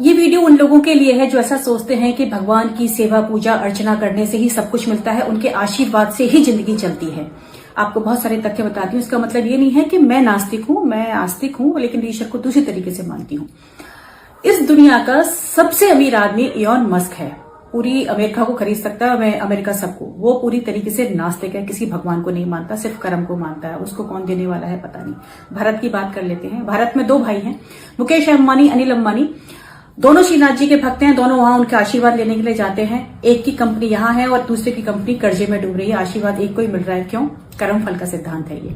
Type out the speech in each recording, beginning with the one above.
ये वीडियो उन लोगों के लिए है जो ऐसा सोचते हैं कि भगवान की सेवा पूजा अर्चना करने से ही सब कुछ मिलता है, उनके आशीर्वाद से ही जिंदगी चलती है। आपको बहुत सारे तथ्य बताती हूँ। इसका मतलब ये नहीं है कि मैं नास्तिक हूँ, मैं आस्तिक हूँ, लेकिन ईश्वर को दूसरी तरीके से मानती हूँ। इस दुनिया का सबसे अमीर आदमी इलॉन मस्क है। पूरी अमेरिका को खरीद सकता है, मैं अमेरिका सबको। वो पूरी तरीके से नास्तिक है, किसी भगवान को नहीं मानता, सिर्फ कर्म को मानता है। उसको कौन देने वाला है पता नहीं। भारत की बात कर लेते हैं। भारत में दो भाई हैं, मुकेश अंबानी, अनिल अंबानी। दोनों श्रीनाथ जी के भक्त हैं। दोनों वहां उनके आशीर्वाद लेने के लिए जाते हैं। एक की कंपनी यहाँ है और दूसरे की कंपनी कर्जे में डूब रही है। आशीर्वाद एक को ही मिल रहा है। क्यों? कर्म फल का सिद्धांत है ये।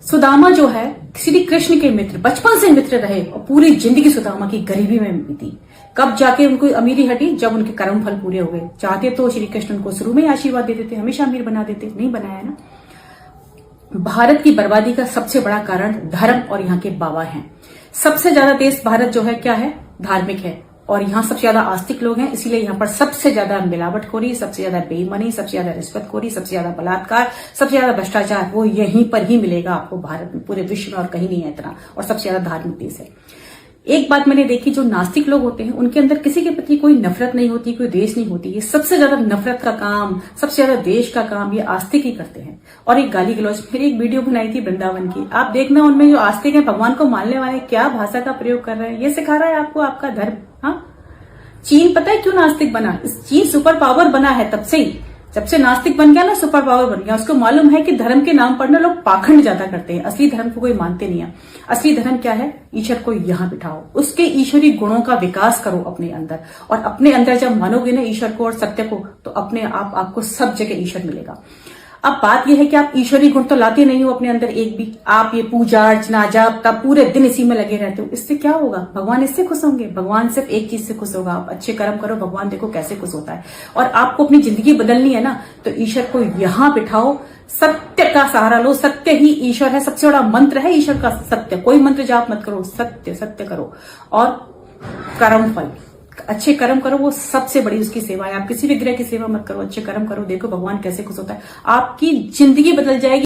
सुदामा जो है श्री कृष्ण के मित्र, बचपन से मित्र रहे और पूरी जिंदगी सुदामा की गरीबी में बीती। कब जाके उनको अमीरी हटी? जब उनके कर्म फल पूरे हो गए। चाहते तो श्री कृष्ण उनको शुरू में ही आशीर्वाद दे देते, हमेशा अमीर बना देते, नहीं बनाया ना। भारत की बर्बादी का सबसे बड़ा कारण धर्म और यहाँ के बाबा हैं। सबसे ज्यादा देश भारत जो है क्या है? धार्मिक है। और यहाँ सबसे ज्यादा आस्तिक लोग हैं, इसीलिए यहाँ पर सबसे ज्यादा मिलावटखोरी, सबसे ज्यादा बेईमानी, सबसे ज्यादा रिश्वतखोरी, सबसे ज्यादा बलात्कार, सबसे ज्यादा भ्रष्टाचार वो यहीं पर ही मिलेगा आपको भारत में। पूरे विश्व में और कहीं नहीं है इतना। और सबसे ज्यादा धार्मिक देश है। एक बात मैंने देखी, जो नास्तिक लोग होते हैं उनके अंदर किसी के प्रति कोई नफरत नहीं होती, कोई द्वेष नहीं होती। ये सबसे ज्यादा नफरत का काम, सबसे ज्यादा देश का काम ये आस्तिक ही करते हैं। और एक गाली गलौज, फिर एक वीडियो बनाई थी वृंदावन की, आप देखना उनमें जो आस्तिक है, भगवान को मानने वाले, क्या भाषा का प्रयोग कर रहे हैं। ये सिखा रहा है आपको आपका धर्म। हाँ, चीन पता है क्यों नास्तिक बना? चीन सुपर पावर बना है तब से ही। जब से नास्तिक बन गया ना, सुपर पावर बन गया। उसको मालूम है कि धर्म के नाम पर ना लोग पाखंड ज्यादा करते हैं, असली धर्म को कोई मानते नहीं है। असली धर्म क्या है? ईश्वर को यहाँ बिठाओ, उसके ईश्वरी गुणों का विकास करो अपने अंदर। और अपने अंदर जब मानोगे ना ईश्वर को और सत्य को, तो अपने आप आपको सब जगह ईश्वर मिलेगा। अब बात यह है कि आप ईश्वरी गुण तो लाते नहीं हो अपने अंदर एक भी। आप ये पूजा अर्चना जाप तब पूरे दिन इसी में लगे रहते हो। इससे क्या होगा? भगवान इससे खुश होंगे? भगवान सिर्फ एक चीज से खुश होगा, आप अच्छे कर्म करो, भगवान देखो कैसे खुश होता है। और आपको अपनी जिंदगी बदलनी है ना, तो ईश्वर को यहाँ बिठाओ, सत्य का सहारा लो। सत्य ही ईश्वर है, सबसे बड़ा मंत्र है ईश्वर का सत्य। कोई मंत्र जाप मत करो, सत्य सत्य करो। और कर्म फल, अच्छे कर्म करो, वो सबसे बड़ी उसकी सेवा है। आप किसी भी ग्रह की सेवा मत करो, अच्छे कर्म करो, देखो भगवान कैसे खुश होता है। आपकी जिंदगी बदल जाएगी।